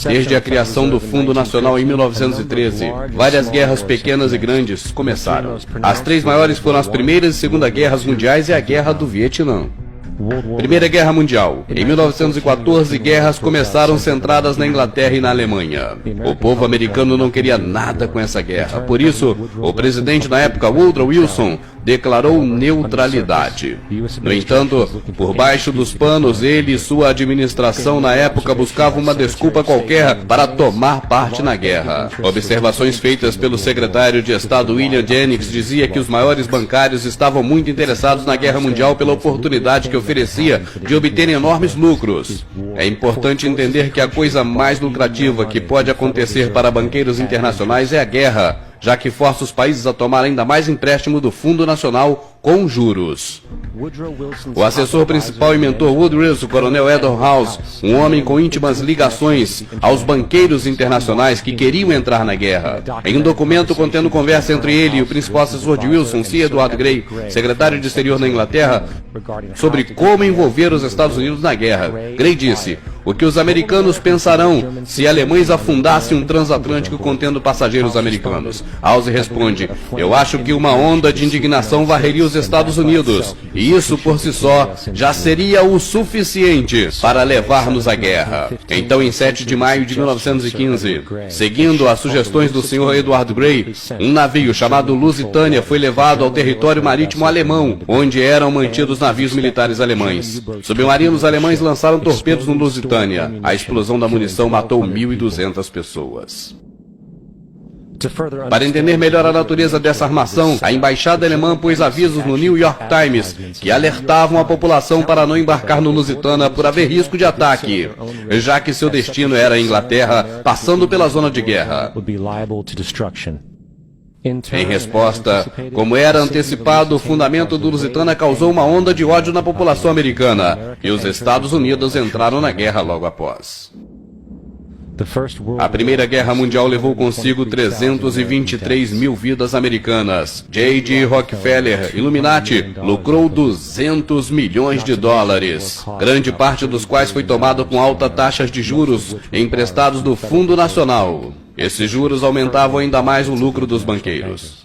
Desde a criação do Fundo Nacional em 1913, várias guerras pequenas e grandes começaram. As três maiores foram as Primeiras e Segunda Guerras Mundiais e a Guerra do Vietnã. Primeira Guerra Mundial. Em 1914, guerras começaram centradas na Inglaterra e na Alemanha. O povo americano não queria nada com essa guerra. Por isso, o presidente na época, Woodrow Wilson, declarou neutralidade. No entanto, por baixo dos panos, ele e sua administração na época buscavam uma desculpa qualquer para tomar parte na guerra. Observações feitas pelo secretário de Estado William Jennings dizia que os maiores bancários estavam muito interessados na Guerra Mundial pela oportunidade que oferecia de obter enormes lucros. É importante entender que a coisa mais lucrativa que pode acontecer para banqueiros internacionais é a guerra, já que força os países a tomar ainda mais empréstimo do Fundo Nacional com juros. O assessor principal e mentor Woodrow Wilson, o coronel Edward House, um homem com íntimas ligações aos banqueiros internacionais que queriam entrar na guerra. Em um documento contendo conversa entre ele e o principal assessor de Wilson, Sir Edward Grey, secretário de Exterior na Inglaterra, sobre como envolver os Estados Unidos na guerra, Grey disse: "O que os americanos pensarão se alemães afundassem um transatlântico contendo passageiros americanos?" House responde: "Eu acho que uma onda de indignação varreria os Estados Unidos, e isso por si só já seria o suficiente para levar-nos à guerra." Então, em 7 de maio de 1915, seguindo as sugestões do Sr. Edward Grey, um navio chamado Lusitânia foi levado ao território marítimo alemão, onde eram mantidos navios militares alemães. Submarinos alemães lançaram torpedos no Lusitânia. A explosão da munição matou 1.200 pessoas. Para entender melhor a natureza dessa armação, a embaixada alemã pôs avisos no New York Times que alertavam a população para não embarcar no Lusitânia por haver risco de ataque, já que seu destino era a Inglaterra, passando pela zona de guerra. Em resposta, como era antecipado, o fundamento do Lusitânia causou uma onda de ódio na população americana, e os Estados Unidos entraram na guerra logo após. A Primeira Guerra Mundial levou consigo 323 mil vidas americanas. J.D. Rockefeller, Illuminati, lucrou 200 milhões de dólares, grande parte dos quais foi tomada com altas taxas de juros emprestados do Fundo Nacional. Esses juros aumentavam ainda mais o lucro dos banqueiros.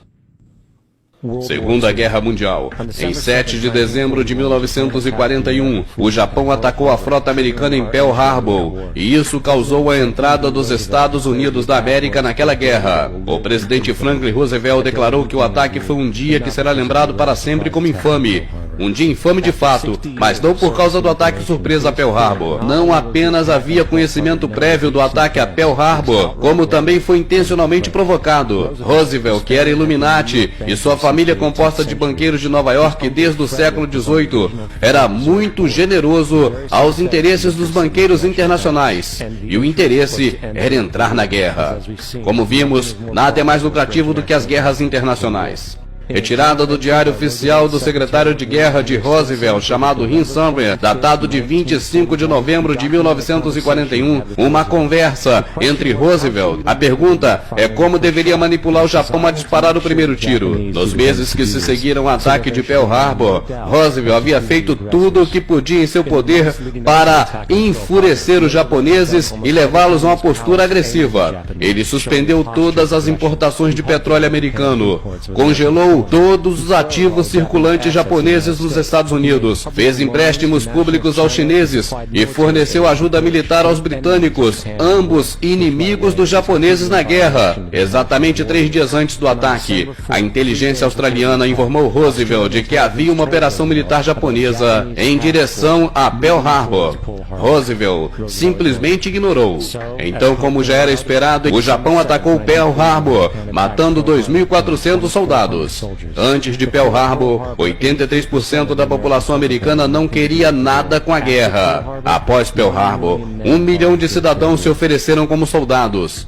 Segunda Guerra Mundial. Em 7 de dezembro de 1941, o Japão atacou a frota americana em Pearl Harbor, e isso causou a entrada dos Estados Unidos da América naquela guerra. O presidente Franklin Roosevelt declarou que o ataque foi um dia que será lembrado para sempre como infame. Um dia infame de fato, mas não por causa do ataque surpresa a Pearl Harbor. Não apenas havia conhecimento prévio do ataque a Pearl Harbor, como também foi intencionalmente provocado. Roosevelt, que era Illuminati, e sua família composta de banqueiros de Nova York desde o século XVIII, era muito generoso aos interesses dos banqueiros internacionais, e o interesse era entrar na guerra. Como vimos, nada é mais lucrativo do que as guerras internacionais. Retirada do diário oficial do secretário de guerra de Roosevelt, chamado Rim Sumner, datado de 25 de novembro de 1941, uma conversa entre Roosevelt. A pergunta é como deveria manipular o Japão a disparar o primeiro tiro. Nos meses que se seguiram ao ataque de Pearl Harbor, Roosevelt havia feito tudo o que podia em seu poder para enfurecer os japoneses e levá-los a uma postura agressiva. Ele suspendeu todas as importações de petróleo americano, congelou todos os ativos circulantes japoneses nos Estados Unidos, fez empréstimos públicos aos chineses e forneceu ajuda militar aos britânicos, ambos inimigos dos japoneses na guerra. Exatamente 3 dias antes do ataque, a inteligência australiana informou Roosevelt de que havia uma operação militar japonesa em direção a Pearl Harbor. Roosevelt simplesmente ignorou. Então, como já era esperado, o Japão atacou Pearl Harbor, matando 2.400 soldados. Antes de Pearl Harbor, 83% da população americana não queria nada com a guerra. Após Pearl Harbor, 1 milhão de cidadãos se ofereceram como soldados.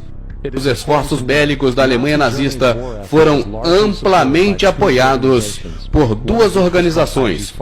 Os esforços bélicos da Alemanha nazista foram amplamente apoiados por 2 organizações.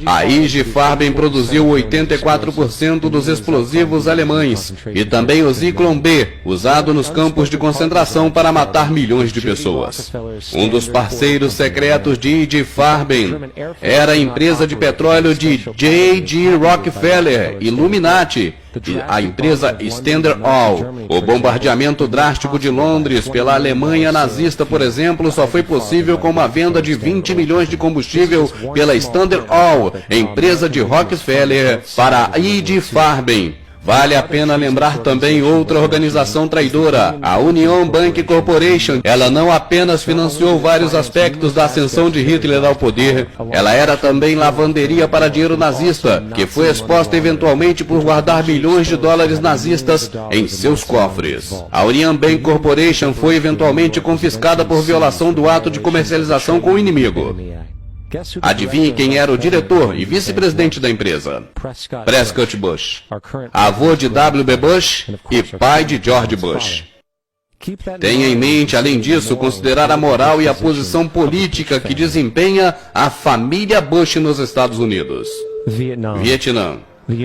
A IG Farben produziu 84% dos explosivos alemães e também o Zyklon B, usado nos campos de concentração para matar milhões de pessoas. Um dos parceiros secretos de IG Farben era a empresa de petróleo de J.D. Rockefeller, Illuminati, e a empresa Standard Oil. O bombardeamento drástico de Londres pela Alemanha nazista, por exemplo, só foi possível com uma venda de 20 milhões de combustível pela Standard Oil, empresa de Rockefeller, para a ID Farben. Vale a pena lembrar também outra organização traidora, a Union Bank Corporation. Ela não apenas financiou vários aspectos da ascensão de Hitler ao poder, ela era também lavanderia para dinheiro nazista, que foi exposta eventualmente por guardar bilhões de dólares nazistas em seus cofres. A Union Bank Corporation foi eventualmente confiscada por violação do ato de comercialização com o inimigo. Adivinhe quem era o diretor e vice-presidente da empresa? Prescott Bush, avô de W.B. Bush e pai de George Bush. Tenha em mente, além disso, considerar a moral e a posição política que desempenha a família Bush nos Estados Unidos. Vietnã.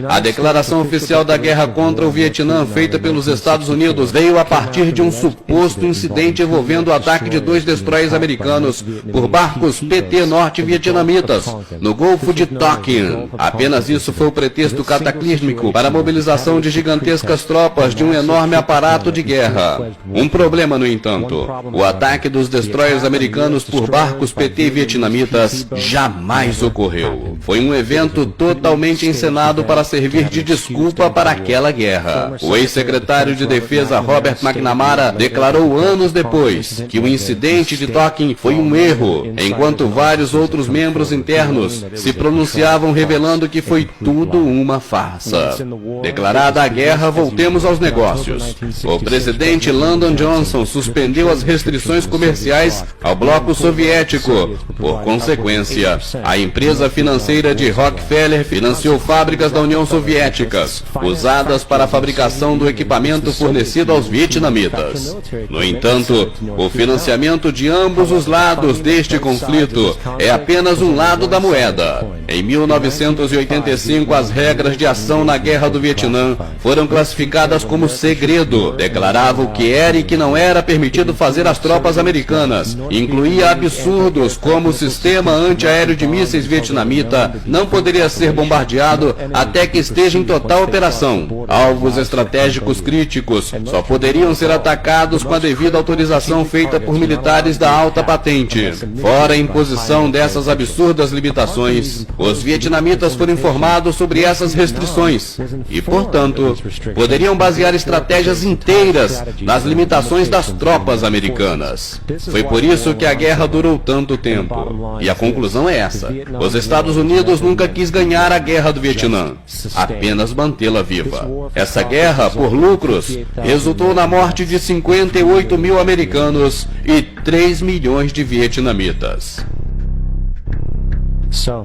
A declaração oficial da guerra contra o Vietnã, feita pelos Estados Unidos, veio a partir de um suposto incidente envolvendo o ataque de 2 destroyers americanos por barcos PT norte-vietnamitas no Golfo de Tonkin. Apenas isso foi o pretexto cataclísmico para a mobilização de gigantescas tropas de um enorme aparato de guerra. Um problema, no entanto, o ataque dos destroyers americanos por barcos PT vietnamitas jamais ocorreu. Foi um evento totalmente encenado para servir de desculpa para aquela guerra. O ex-secretário de Defesa Robert McNamara declarou anos depois que o incidente de Tonkin foi um erro, enquanto vários outros membros internos se pronunciavam revelando que foi tudo uma farsa. Declarada a guerra, voltemos aos negócios. O presidente Lyndon Johnson suspendeu as restrições comerciais ao bloco soviético. Por consequência, a empresa financeira de Rockefeller financiou fábricas da União Soviética, usadas para a fabricação do equipamento fornecido aos vietnamitas. No entanto, o financiamento de ambos os lados deste conflito é apenas um lado da moeda. Em 1985, as regras de ação na Guerra do Vietnã foram classificadas como segredo. Declarava o que era e que não era permitido fazer às tropas americanas. Incluía absurdos como o sistema antiaéreo de mísseis vietnamita não poderia ser bombardeado até que esteja em total operação. Alvos estratégicos críticos só poderiam ser atacados com a devida autorização feita por militares da alta patente. Fora a imposição dessas absurdas limitações, os vietnamitas foram informados sobre essas restrições e, portanto, poderiam basear estratégias inteiras nas limitações das tropas americanas. Foi por isso que a guerra durou tanto tempo. E a conclusão é essa: os Estados Unidos nunca quis ganhar a guerra do Vietnã, apenas mantê-la viva. Essa guerra, por lucros, resultou na morte de 58 mil americanos e 3 milhões de vietnamitas.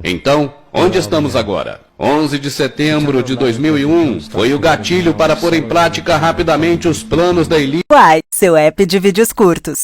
Então, onde estamos agora? 11 de setembro de 2001 foi o gatilho para pôr em prática rapidamente os planos da elite. Uai, seu app de vídeos curtos.